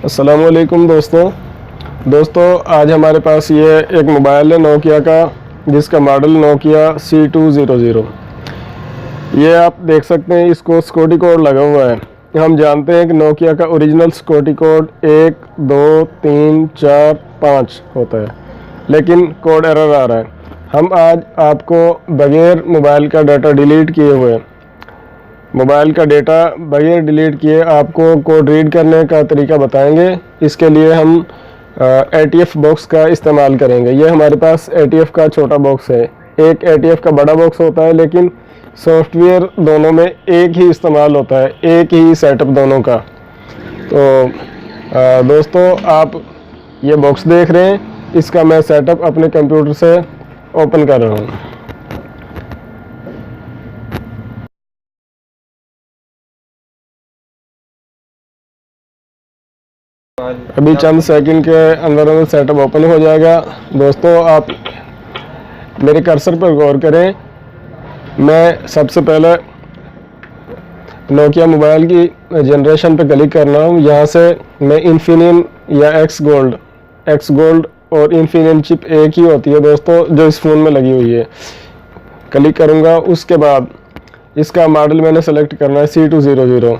अस्सलामुअलैकुम दोस्तों, आज हमारे पास ये एक मोबाइल है नोकिया का, जिसका मॉडल नोकिया C200। ये आप देख सकते हैं, इसको सिक्योरिटी कोड लगा हुआ है। हम जानते हैं कि नोकिया का ओरिजिनल सिक्योरिटी कोड 1 2 3 4 5 होता है, लेकिन कोड एरर आ रहा है। हम आज आपको बगैर मोबाइल का डाटा डिलीट किए हुए, मोबाइल का डेटा बगैर डिलीट किए आपको कोड रीड करने का तरीका बताएंगे। इसके लिए हम ATF बॉक्स का इस्तेमाल करेंगे। ये हमारे पास ATF का छोटा बॉक्स है, एक ATF का बड़ा बॉक्स होता है, लेकिन सॉफ्टवेयर दोनों में एक ही इस्तेमाल होता है, एक ही सेटअप दोनों का। तो दोस्तों, आप ये बॉक्स देख रहे हैं, इसका मैं सेटअप अपने कंप्यूटर से ओपन कर रहा हूँ। अभी चंद सेकंड के अंदर सेटअप ओपन हो जाएगा। दोस्तों, आप मेरे कर्सर पर गौर करें। मैं सबसे पहले नोकिया मोबाइल की जनरेशन पर क्लिक कर रहा हूँ। यहाँ से मैं इन्फिनियन या एक्स गोल्ड और इन्फिनियन चिप एक ही होती है दोस्तों, जो इस फ़ोन में लगी हुई है, क्लिक करूँगा। उसके बाद इसका मॉडल मैंने सेलेक्ट करना है C200,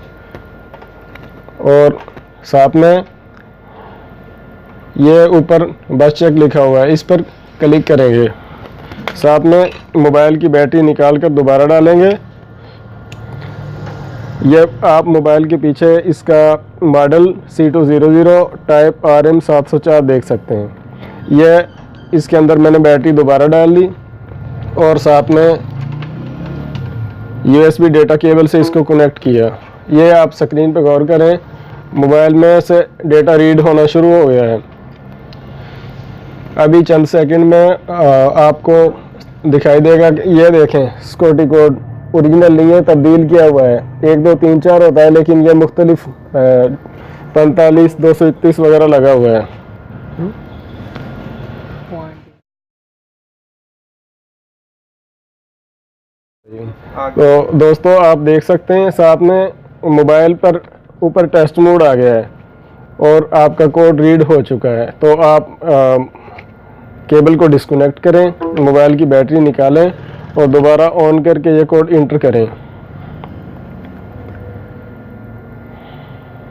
और साथ में ये ऊपर बस चेक लिखा हुआ है, इस पर क्लिक करेंगे। साथ में मोबाइल की बैटरी निकाल कर दोबारा डालेंगे। ये आप मोबाइल के पीछे इसका मॉडल C200 टाइप RM704 देख सकते हैं। ये इसके अंदर मैंने बैटरी दोबारा डाल दी, और साथ में USB डेटा केबल से इसको कनेक्ट किया। ये आप स्क्रीन पर गौर करें, मोबाइल में से डेटा रीड होना शुरू हो गया है। अभी चंद सेकंड में आपको दिखाई देगा कि ये देखें, सिक्योरिटी कोड ओरिजिनल नहीं है, तब्दील किया हुआ है। 1 2 3 4 होता है, लेकिन ये मुख्तलिफ 45 231 वगैरह लगा हुआ है। तो दोस्तों, आप देख सकते हैं, साथ में मोबाइल पर ऊपर टेस्ट मोड आ गया है और आपका कोड रीड हो चुका है। तो आप केबल को डिस्कनेक्ट करें, मोबाइल की बैटरी निकालें और दोबारा ऑन करके ये कोड इंटर करें।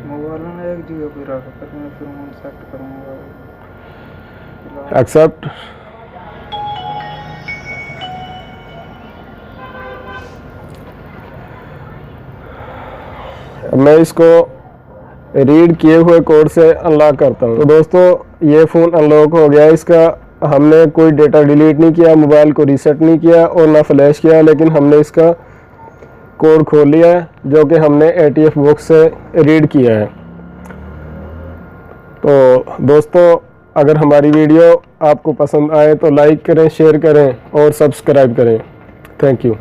मोबाइल में एक जगह पे रख कर मैं फिर एक्सेप्ट करूंगा। एक्सेप्ट। मैं इसको रीड किए हुए कोड से अनलॉक करता हूँ। तो दोस्तों, ये फ़ोन अनलॉक हो गया। इसका हमने कोई डेटा डिलीट नहीं किया, मोबाइल को रीसेट नहीं किया और ना फ्लैश किया, लेकिन हमने इसका कोड खोल लिया है, जो कि हमने ATF बॉक्स से रीड किया है। तो दोस्तों, अगर हमारी वीडियो आपको पसंद आए तो लाइक करें, शेयर करें और सब्सक्राइब करें। Thank you.